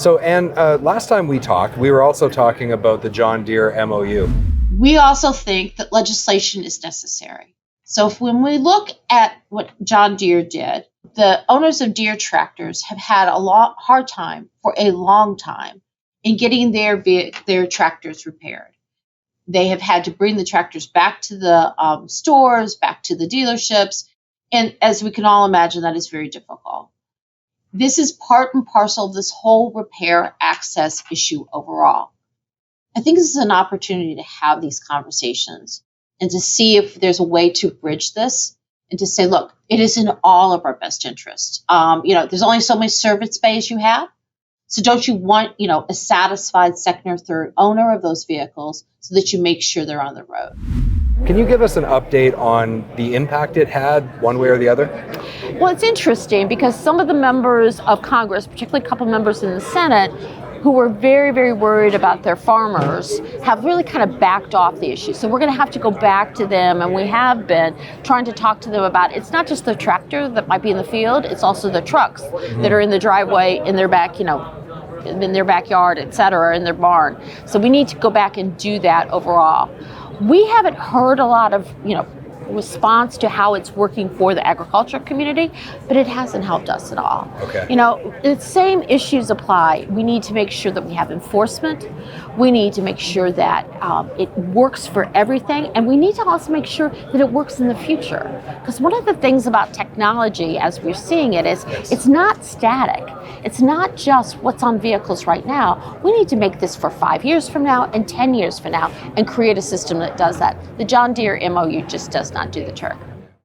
So, Ann, last time we talked, we were also talking about the John Deere MOU. We also think that legislation is necessary. So when we look at what John Deere did, the owners of Deere tractors have had hard time for a long time in getting their tractors repaired. They have had to bring the tractors back to the stores, back to the dealerships, and as we can all imagine, that is very difficult. This is part and parcel of this whole repair access issue overall. I think this is an opportunity to have these conversations and to see if there's a way to bridge this and to say, look, it is in all of our best interest. There's only so much service space you have. So don't you want, a satisfied second or third owner of those vehicles so that you make sure they're on the road? Can you give us an update on the impact it had one way or the other? Well, it's interesting because some of the members of Congress, particularly a couple members in the Senate, who were very, very worried about their farmers, have really kind of backed off the issue. So we're going to have to go back to them, and we have been trying to talk to them about it's not just the tractor that might be in the field, it's also the trucks that are in the driveway, in their back, in their backyard, et cetera, in their barn. So we need to go back and do that overall. We haven't heard a lot of, response to how it's working for the agriculture community, but it hasn't helped us at all. Okay. The same issues apply. We need to make sure that we have enforcement. We need to make sure that it works for everything, and we need to also make sure that it works in the future. Because one of the things about technology, as we're seeing it, is it's not static. It's not just what's on vehicles right now. We need to make this for 5 years from now and 10 years from now and create a system that does that. The John Deere MOU just does not do the trick.